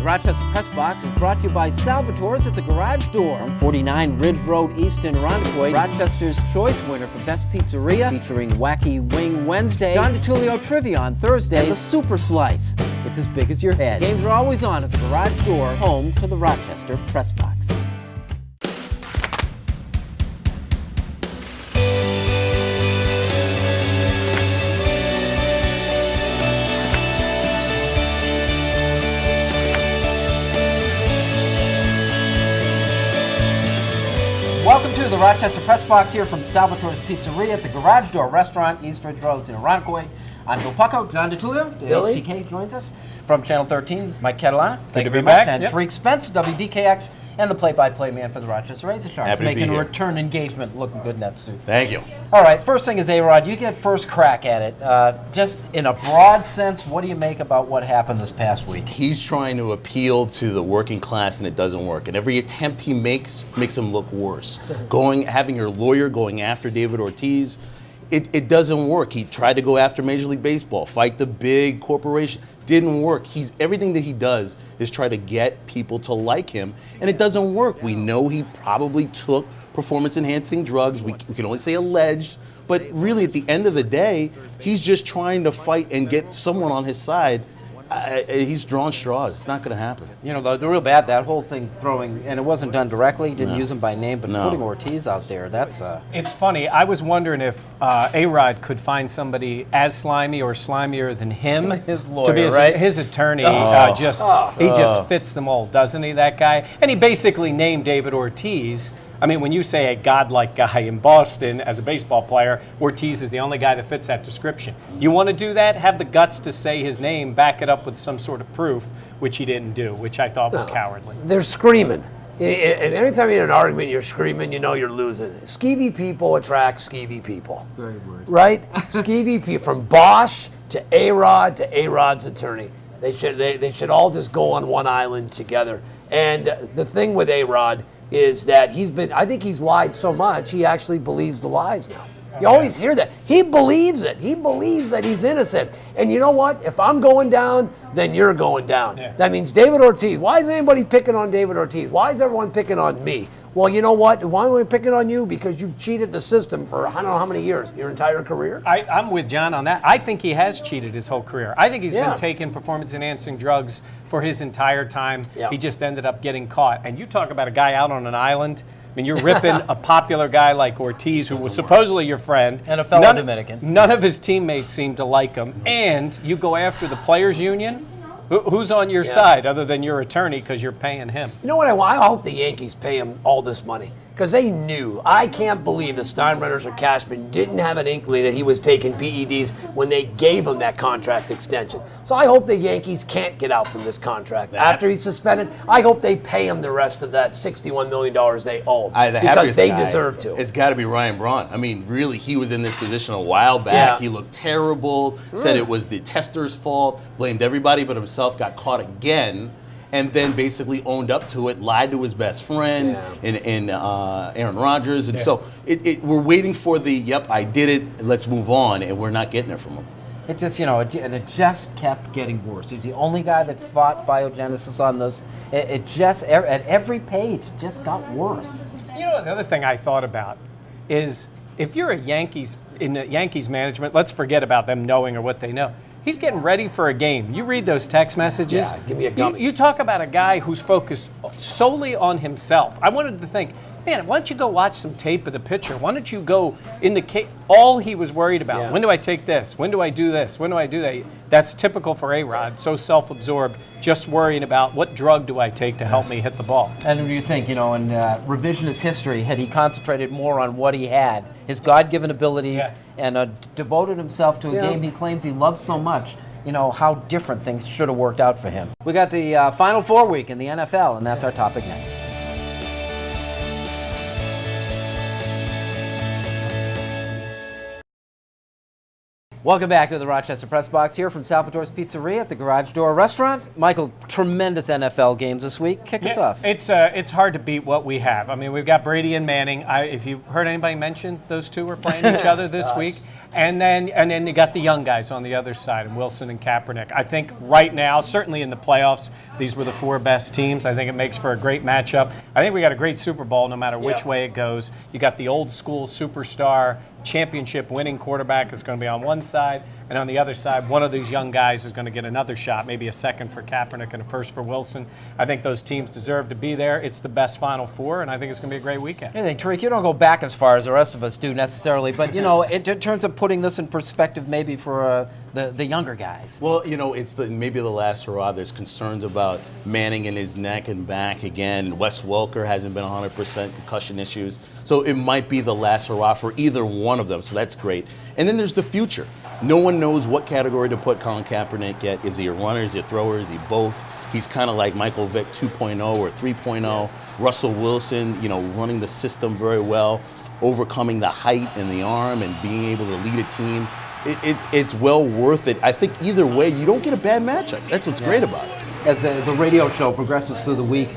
The Rochester Press Box is brought to you by Salvatore's at the Garage Door on 49 Ridge Road East in Irondequoit. Rochester's Choice winner for Best Pizzeria, featuring Wacky Wing Wednesday, John Ditullio Trivia on Thursday, and the Super Slice. It's as big as your head. Games are always on at the Garage Door, home to the Rochester Press Box. Welcome to the Rochester Press Box here from Salvatore's Pizzeria at the Garage Door Restaurant, East Ridge Roads in Irondequoit. I'm Bill Pucko. John Ditullio, WHTK joins us from Channel 13. Mike Catalana, thank you very much. And Tariq Spence, WDKX, and the play-by-play man for the Rochester Razorsharks, making a return engagement, looking good in that suit. Thank you. All right, first thing is, A-Rod, you get first crack at it. Just in a broad sense, what do you make about what happened this past week? He's trying to appeal to the working class, and it doesn't work. And every attempt he makes him look worse. Having your lawyer going after David Ortiz, it doesn't work. He tried to go after Major League Baseball, fight the big corporation. Didn't work. Everything that he does is try to get people to like him, and it doesn't work. We know he probably took performance-enhancing drugs. We can only say alleged, but really at the end of the day, he's just trying to fight and get someone on his side. He's drawing straws. It's not going to happen. You know, the real bad, that whole thing throwing, and it wasn't done directly, didn't use him by name, but putting Ortiz out there, that's... It's funny. I was wondering if A-Rod could find somebody as slimy or slimier than him. His lawyer, to be right? His attorney. He just fits them all, doesn't he, that guy? And he basically named David Ortiz. I mean, when you say a godlike guy in Boston as a baseball player, Ortiz is the only guy that fits that description. You want to do that? Have the guts to say his name, back it up with some sort of proof, which he didn't do, which I thought was cowardly. They're screaming. And anytime you're in an argument, you're screaming, you know you're losing. Skeevy people attract skeevy people. Very word. Right? Skeevy people, from Bosch to A-Rod's attorney. They should all just go on one island together. And the thing with A-Rod is that I think he's lied so much, he actually believes the lies now. You always hear that. He believes it. He believes that he's innocent. And you know what? If I'm going down, then you're going down. Yeah. That means David Ortiz. Why is anybody picking on David Ortiz? Why is everyone picking on me? Well, you know what? Why am I picking on you? Because you've cheated the system for I don't know how many years, your entire career? I'm with John on that. I think he has cheated his whole career. I think he's been taking performance-enhancing drugs for his entire time. Yeah. He just ended up getting caught. And you talk about a guy out on an island. I mean, you're ripping a popular guy like Ortiz, who was supposedly your friend. And a fellow Dominican. None of his teammates seem to like him. And you go after the players' union. Who's on your side other than your attorney because you're paying him? You know what I want? I hope the Yankees pay him all this money because they knew. I can't believe the Steinbrenners or Cashman didn't have an inkling that he was taking PEDs when they gave him that contract extension. So I hope the Yankees can't get out from this contract. After he's suspended, I hope they pay him the rest of that $61 million they owe because they deserve to. It's got to be Ryan Braun. I mean, really, he was in this position a while back. He looked terrible, said it was the tester's fault, blamed everybody but himself, got caught again, and then basically owned up to it, lied to his best friend in Aaron Rodgers. And so we're waiting for the, yep, I did it, let's move on, and we're not getting it from him. It just, it just kept getting worse. He's the only guy that fought biogenesis on this. It just, at every page, it just got worse. You know, the other thing I thought about is if you're in Yankees management, let's forget about them knowing or what they know. He's getting ready for a game. You read those text messages. Yeah, give me a gummy. You talk about a guy who's focused solely on himself. I wanted to think, man, why don't you go watch some tape of the pitcher? Why don't you go in the case? All he was worried about, when do I take this? When do I do this? When do I do that? That's typical for A-Rod, so self-absorbed, just worrying about what drug do I take to help me hit the ball. And what do you think, in revisionist history, had he concentrated more on what he had, his God-given abilities, and devoted himself to a game he claims he loves so much, how different things should have worked out for him. We got the Final Four week in the NFL, and that's our topic next. Welcome back to the Rochester Press Box here from Salvatore's Pizzeria at the Garage Door Restaurant. Michael, tremendous NFL games this week. Kick us off. It's hard to beat what we have. I mean, we've got Brady and Manning. If you've heard anybody mention those two were playing each other this week, And then you got the young guys on the other side, and Wilson and Kaepernick. I think right now, certainly in the playoffs, these were the 4 best teams. I think it makes for a great matchup. I think we got a great Super Bowl no matter which way it goes. You got the old school superstar, championship winning quarterback that's going to be on one side, and on the other side, one of these young guys is going to get another shot, maybe a second for Kaepernick and a first for Wilson. I think those teams deserve to be there. It's the best Final Four, and I think it's going to be a great weekend. I think, Tariq, you don't go back as far as the rest of us do necessarily, but, in terms of putting this in perspective maybe for the younger guys. Well, it's maybe the last hurrah. There's concerns about Manning in his neck and back again. Wes Welker hasn't been 100%, concussion issues. So it might be the last hurrah for either one of them, so that's great. And then there's the future. No one knows what category to put Colin Kaepernick yet. Is he a runner? Is he a thrower? Is he both? He's kind of like Michael Vick 2.0 or 3.0. Russell Wilson, running the system very well, overcoming the height and the arm and being able to lead a team. It's well worth it. I think either way, you don't get a bad matchup. That's what's great about it. As the radio show progresses through the week,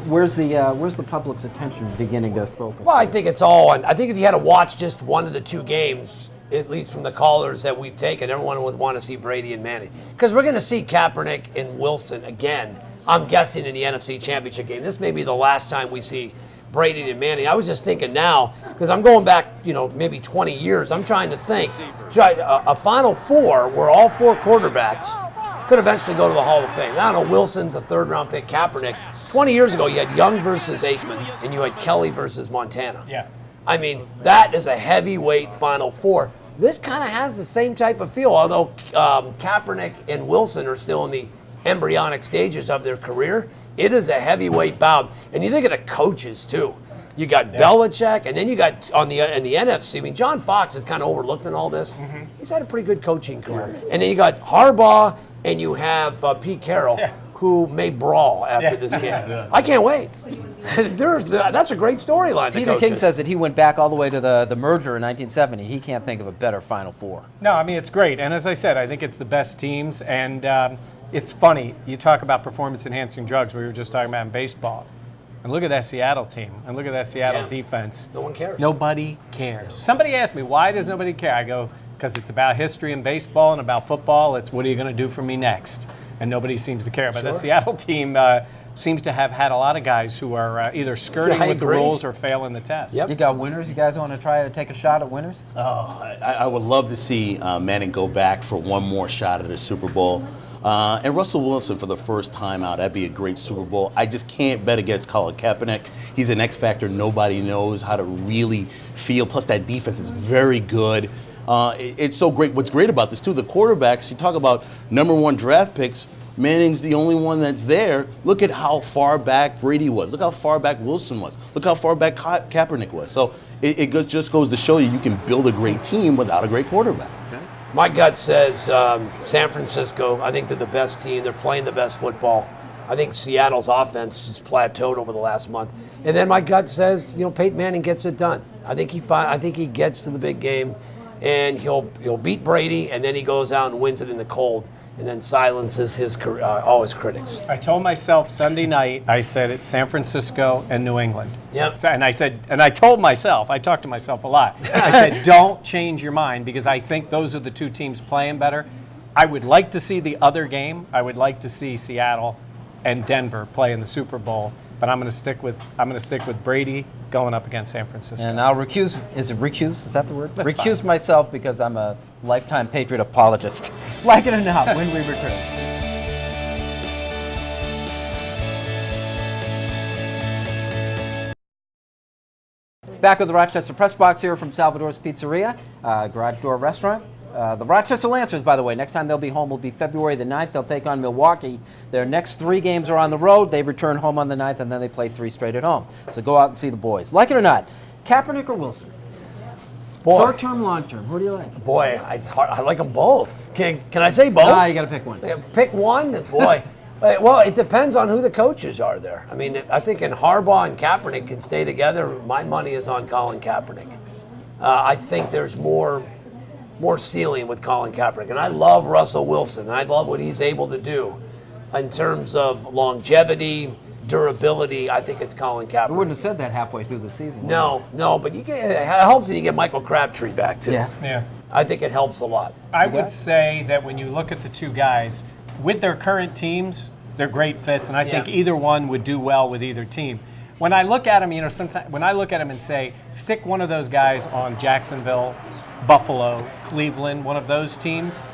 where's the public's attention beginning to focus? Well, I think it's all on. I think if you had to watch just one of the 2 games, at least from the callers that we've taken, everyone would want to see Brady and Manning. Because we're going to see Kaepernick and Wilson again, I'm guessing, in the NFC Championship game. This may be the last time we see Brady and Manning. I was just thinking now, because I'm going back, maybe 20 years, I'm trying to think. A Final Four where all 4 quarterbacks could eventually go to the Hall of Fame. I don't know, Wilson's a 3rd-round pick, Kaepernick. 20 years ago, you had Young versus Aikman, and you had Kelly versus Montana. Yeah. I mean, that is a heavyweight Final Four. This kind of has the same type of feel, although Kaepernick and Wilson are still in the embryonic stages of their career. It is a heavyweight bout. And you think of the coaches, too. You got Belichick, and then you got in the NFC. I mean, John Fox is kind of overlooked in all this. Mm-hmm. He's had a pretty good coaching career. Yeah. And then you got Harbaugh, and you have Pete Carroll, who may brawl after this game. I can't wait. That's a great storyline. Peter King says that he went back all the way to the merger in 1970. He can't think of a better Final Four. No, I mean, it's great. And as I said, I think it's the best teams. And it's funny. You talk about performance-enhancing drugs. We were just talking about in baseball. And look at that Seattle team. And look at that Seattle defense. No one cares. Nobody cares. Somebody asked me, why does nobody care? I go, because it's about history in baseball and about football. It's what are you going to do for me next? And nobody seems to care. But the Seattle team seems to have had a lot of guys who are either skirting with the rules or failing the test. Yep. You got winners? You guys want to try to take a shot at winners? Oh, I would love to see Manning go back for one more shot at the Super Bowl. And Russell Wilson for the first time out. That'd be a great Super Bowl. I just can't bet against Colin Kaepernick. He's an X factor. Nobody knows how to really feel. Plus, that defense is very good. It's so great. What's great about this, too, the quarterbacks, you talk about #1 draft picks. Manning's the only one that's there. Look at how far back Brady was. Look how far back Wilson was. Look how far back Kaepernick was. So it just goes to show you can build a great team without a great quarterback. Okay. My gut says San Francisco, I think they're the best team. They're playing the best football. I think Seattle's offense has plateaued over the last month. And then my gut says, Peyton Manning gets it done. I think he gets to the big game, and he'll beat Brady, and then he goes out and wins it in the cold, and then silences all his critics. I told myself Sunday night, I said it's San Francisco and New England. Yep. And I told myself, I talked to myself a lot. I said, don't change your mind because I think those are the 2 teams playing better. I would like to see the other game. I would like to see Seattle and Denver play in the Super Bowl. But I'm going to stick with Brady going up against San Francisco. And I'll recuse. Is it recuse? Is that the word? That's recuse fine. myself because I'm a lifetime Patriot apologist. Like it or not, when we return. Back with the Rochester Press Box here from Salvatore's Pizzeria, Garage Door Restaurant. The Rochester Lancers, by the way, next time they'll be home will be February the 9th. They'll take on Milwaukee. Their next 3 games are on the road. They return home on the 9th, and then they play 3 straight at home. So go out and see the boys. Like it or not, Kaepernick or Wilson? Short term, long term. Who do you like? Boy, I like them both. Can I say both? Ah, you got to pick one. Pick one? Boy. Well, it depends on who the coaches are there. I mean, I think in Harbaugh and Kaepernick can stay together. My money is on Colin Kaepernick. I think there's more ceiling with Colin Kaepernick. And I love Russell Wilson. I love what he's able to do in terms of longevity, durability, I think it's Colin Kaepernick. I wouldn't have said that halfway through the season. No, but it helps when you get Michael Crabtree back, too. Yeah. I think it helps a lot. I would say that when you look at the two guys, with their current teams, they're great fits, and I think either one would do well with either team. When I look at them, sometimes when I look at them and say, stick one of those guys on Jacksonville, Buffalo, Cleveland, one of those teams,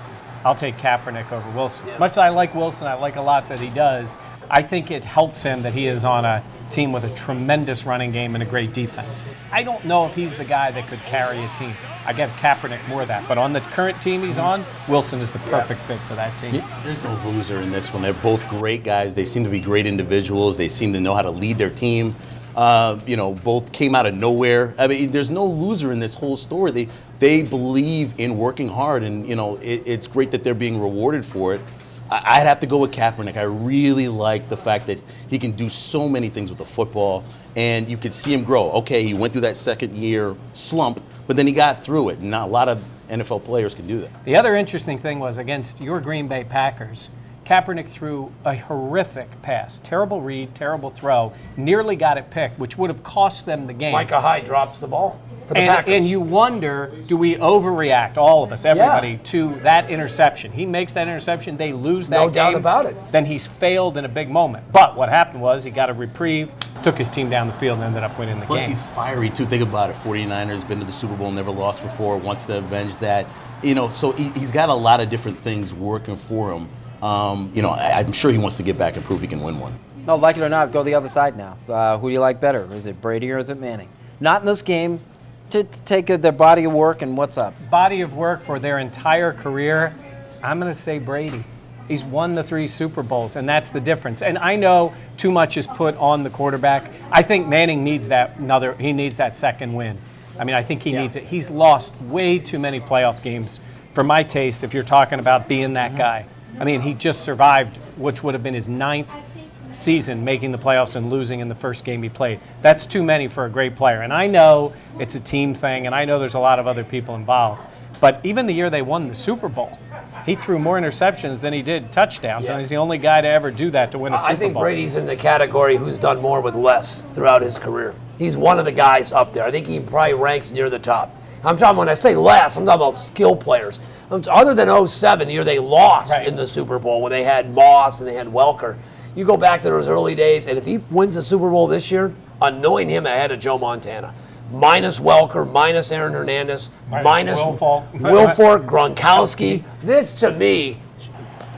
I'll take Kaepernick over Wilson. As much as I like Wilson, I like a lot that he does, I think it helps him that he is on a team with a tremendous running game and a great defense. I don't know if he's the guy that could carry a team. I give Kaepernick more of that. But on the current team he's on, Wilson is the perfect fit for that team. There's no loser in this one. They're both great guys. They seem to be great individuals. They seem to know how to lead their team. Both came out of nowhere. I mean, there's no loser in this whole story. They believe in working hard, and it's great that they're being rewarded for it. I'd have to go with Kaepernick. I really like the fact that he can do so many things with the football, and you could see him grow. Okay, he went through that second year slump, but then he got through it. Not a lot of NFL players can do that. The other interesting thing was against your Green Bay Packers, Kaepernick threw a horrific pass. Terrible read, terrible throw. Nearly got it picked, which would have cost them the game. Micah Hyde drops the ball for the Packers. And you wonder, do we overreact, all of us, everybody, to that interception? He makes that interception, they lose that game. No doubt about it. Then he's failed in a big moment. But what happened was he got a reprieve, took his team down the field, and ended up winning the Plus, game. he's fiery, too. Think about it. 49ers, been to the Super Bowl, never lost before, wants to avenge that. So he's got a lot of different things working for him. I'm sure he wants to get back and prove he can win one. No, like it or not, go the other side now. Who do you like better? Is it Brady or is it Manning? Not in this game. To take their body of work and what's up? Body of work for their entire career, I'm going to say Brady. He's won the 3 Super Bowls, and that's the difference. And I know too much is put on the quarterback. I think Manning needs he needs that second win. I mean, I think he needs it. He's lost way too many playoff games for my taste if you're talking about being that guy. I mean, he just survived, which would have been his 9th season making the playoffs and losing in the first game he played. That's too many for a great player. And I know it's a team thing, and I know there's a lot of other people involved. But even the year they won the Super Bowl, he threw more interceptions than he did touchdowns, and he's the only guy to ever do that to win a Super Bowl. I think Brady's in the category who's done more with less throughout his career. He's one of the guys up there. I think he probably ranks near the top. I'm talking, when I say less, I'm talking about skill players. Other than 2007, the year they lost in the Super Bowl, when they had Moss and they had Welker, you go back to those early days, and if he wins the Super Bowl this year, anoint him ahead of Joe Montana. Minus Welker, minus Aaron Hernandez, minus Wilfork, Gronkowski. This, to me,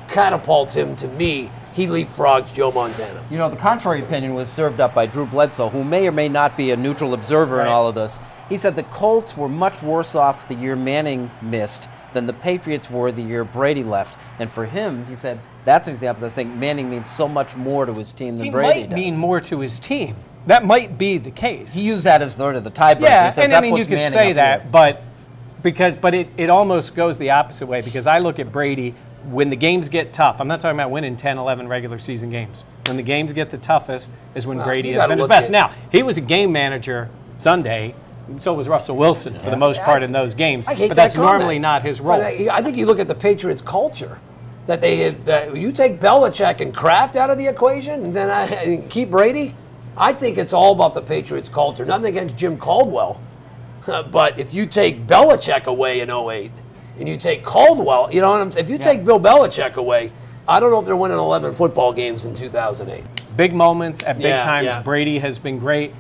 catapults him to me. He leapfrogs Joe Montana. The contrary opinion was served up by Drew Bledsoe, who may or may not be a neutral observer in all of this. He said the Colts were much worse off the year Manning missed than the Patriots were the year Brady left. And for him, he said, that's an example. I think Manning means so much more to his team than Brady does. He might mean more to his team. That might be the case. He used that as sort of the tiebreaker. Yeah, he says, and I mean, you could say that, but it almost goes the opposite way, because I look at Brady, when the games get tough, I'm not talking about winning 10, 11 regular season games. When the games get the toughest is when Brady has been his best. Now, he was a game manager Sunday, so was Russell Wilson for the most part in those games, but that's normally not his role. I think you look at the Patriots' culture, that you take Belichick and Kraft out of the equation, and then keep Brady. I think it's all about the Patriots' culture. Nothing against Jim Caldwell, but if you take Belichick away in 2008, and you take Caldwell, you know what I'm saying? If you take Bill Belichick away, I don't know if they're winning 11 football games in 2008. Big moments at big times. Brady has been great,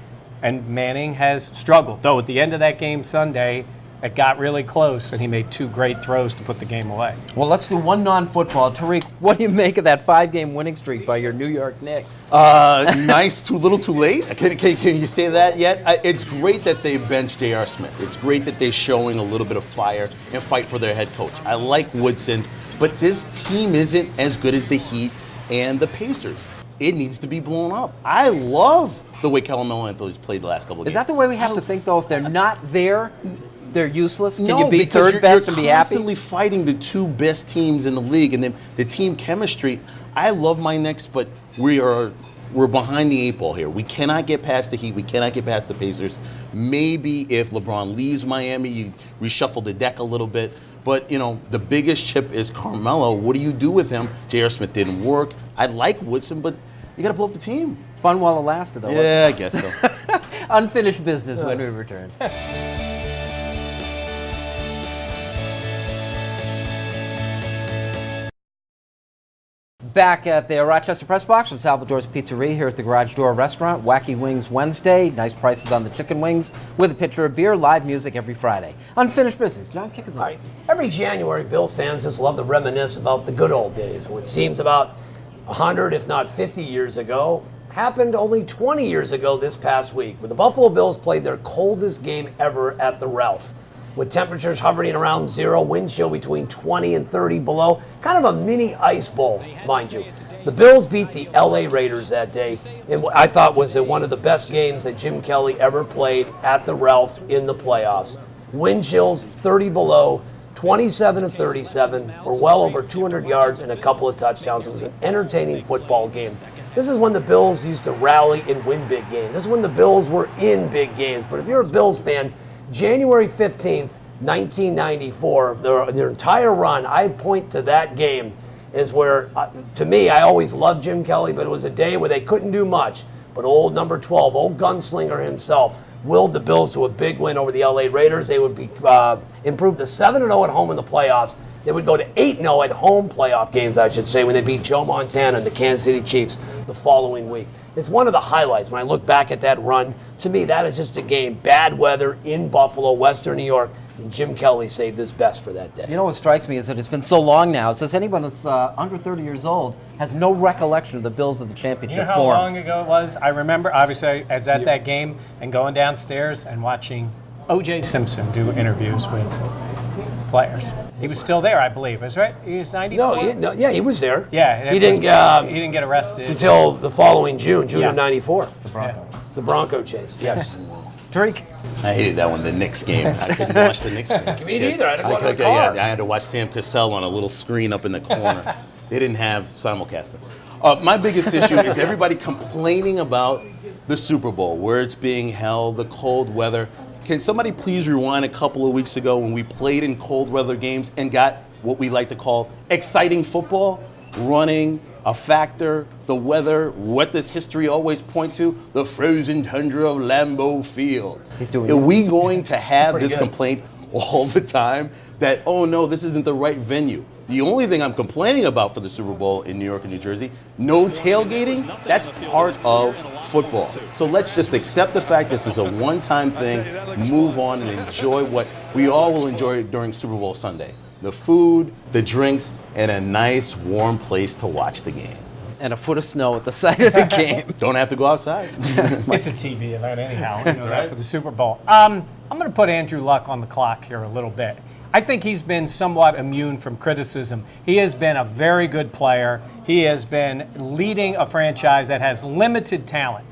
and Manning has struggled. Though at the end of that game Sunday, it got really close, and he made 2 great throws to put the game away. Well, let's do one non-football. Tariq, what do you make of that 5-game winning streak by your New York Knicks? Nice, too little too late? Can you say that yet? It's great that they benched J.R. Smith. It's great that they're showing a little bit of fire and fight for their head coach. I like Woodson, but this team isn't as good as the Heat and the Pacers. It needs to be blown up. I love the way Carmelo Anthony's played the last couple of games. Is that the way we have to think, though? If they're not there, they're useless? Can No, you be because third best and be you're happy? constantly fighting the 2 best teams in the league, and then the team chemistry. I love my Knicks, but we're behind the 8 ball here. We cannot get past the Heat. We cannot get past the Pacers. Maybe if LeBron leaves Miami, you reshuffle the deck a little bit. But, the biggest chip is Carmelo. What do you do with him? J.R. Smith didn't work. I like Woodson, but you got to blow up the team. Fun while it lasted, though. Yeah, I guess so. Unfinished business when we return. Back at the Rochester Press Box from Salvatore's Pizzeria here at the Garage Door Restaurant. Wacky Wings Wednesday. Nice prices on the chicken wings with a pitcher of beer. Live music every Friday. Unfinished business. John, kick us off. Every January, Bills fans just love to reminisce about the good old days, which seems about 100, if not 50 years ago. Happened only 20 years ago this past week, when the Buffalo Bills played their coldest game ever at the Ralph, with temperatures hovering around 0, wind chill between 20 and 30 below. Kind of a mini ice bowl, mind you. The Bills beat the LA Raiders that day in what I thought was one of the best games that Jim Kelly ever played at the Ralph in the playoffs. Wind chills 30 below, 27-37 for well over 200 yards and a couple of touchdowns. It was an entertaining football game. This is when the Bills used to rally and win big games. This is when the Bills were in big games. But if you're a Bills fan, January 15th, 1994, their entire run, I point to that game is where, to me, I always loved Jim Kelly, but it was a day where they couldn't do much. But old number 12, old gunslinger himself, willed the Bills to a big win over the LA Raiders. They would be improved to 7-0 at home in the playoffs. They would go to 8-0 at home playoff games, I should say, when they beat Joe Montana and the Kansas City Chiefs the following week. It's one of the highlights. When I look back at that run, to me, that is just a game. Bad weather in Buffalo, Western New York, and Jim Kelly saved his best for that day. You know what strikes me is that it's been so long now. It says anyone that's under 30 years old has no recollection of the Bills of the championship You know how form. long ago it was? I remember, obviously, I was at that game and going downstairs and watching O.J. Simpson do interviews with players. He was still there, I believe. Is right? He was 94? Yeah, he was there. Yeah. He didn't get arrested until the following June Yeah. of 94. Yeah. The Bronco chase, yes. Tariq? I hated that one, the Knicks game. I couldn't watch the Knicks game. Me neither. I had to go to the car. I had to watch Sam Cassell on a little screen up in the corner. They didn't have simulcasting. My biggest issue is everybody complaining about the Super Bowl, where it's being held, the cold weather. Can somebody please rewind a couple of weeks ago when we played in cold weather games and got what we like to call exciting football? Running, a factor, the weather, what does history always point to? The frozen tundra of Lambeau Field. Are we going to have this complaint all the time that, oh no, this isn't the right venue? The only thing I'm complaining about for the Super Bowl in New York and New Jersey, no tailgating, that's part of football. So let's just accept the fact this is a one-time thing, move on and enjoy what we all will enjoy during Super Bowl Sunday. The food, the drinks, and a nice warm place to watch the game. And a foot of snow at the side of the game. Don't have to go outside. It's a TV event anyhow, you know that for the Super Bowl. I'm going to put Andrew Luck on the clock here a little bit. I think he's been somewhat immune from criticism. He has been a very good player. He has been leading a franchise that has limited talent.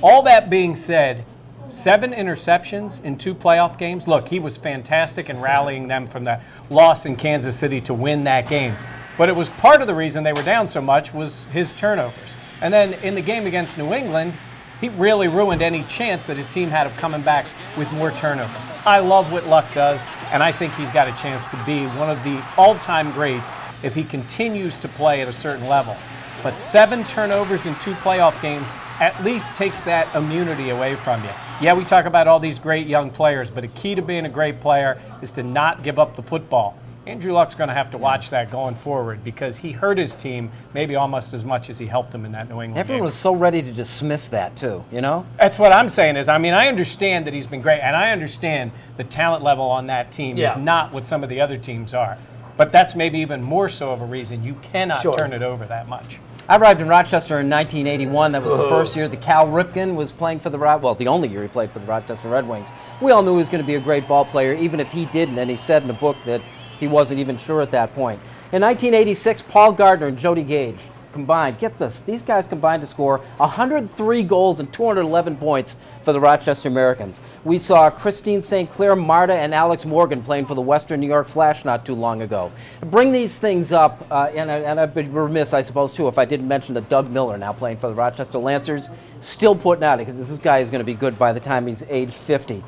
All that being said, 7 interceptions in 2 playoff games. Look, he was fantastic in rallying them from the loss in Kansas City to win that game. But it was part of the reason they were down so much was his turnovers. And then in the game against New England, he really ruined any chance that his team had of coming back with more turnovers. I love what Luck does, and I think he's got a chance to be one of the all-time greats if he continues to play at a certain level. But 7 turnovers in 2 playoff games at least takes that immunity away from you. Yeah, we talk about all these great young players, but a key to being a great player is to not give up the football. Andrew Luck's going to have to watch that going forward because he hurt his team maybe almost as much as he helped them in that New England Everyone game. was so ready to dismiss that, too, you know? That's what I'm saying is, I mean, I understand that he's been great, and I understand the talent level on that team is not what some of the other teams are. But that's maybe even more so of a reason you cannot turn it over that much. I arrived in Rochester in 1981. That was the first year that Cal Ripken was playing for the only year he played for the Rochester Red Wings. We all knew he was going to be a great ball player, even if he didn't, and he said in the book that he wasn't even sure at that point. In 1986, Paul Gardner and Jody Gage combined, get this, these guys combined to score 103 goals and 211 points for the Rochester Americans. We saw Christine St. Clair, Marta, and Alex Morgan playing for the Western New York Flash not too long ago. Bring these things up, and I'd be remiss, I suppose, too, if I didn't mention that Doug Miller, now playing for the Rochester Lancers, still putting out it, because this guy is going to be good by the time he's age 50.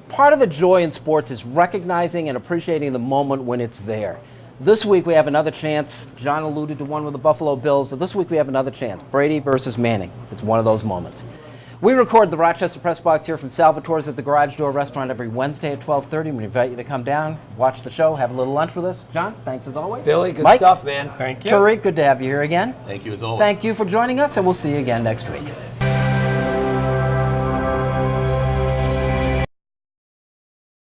Part of the joy in sports is recognizing and appreciating the moment when it's there. This week we have another chance. John alluded to one with the Buffalo Bills. So this week we have another chance. Brady versus Manning. It's one of those moments. We record the Rochester Press Box here from Salvatore's at the Garage Door Restaurant every Wednesday at 12:30. We invite you to come down, watch the show, have a little lunch with us. John, thanks as always. Billy, good Mike, stuff, man. Thank you. Tariq, good to have you here again. Thank you as always. Thank you for joining us, and we'll see you again next week.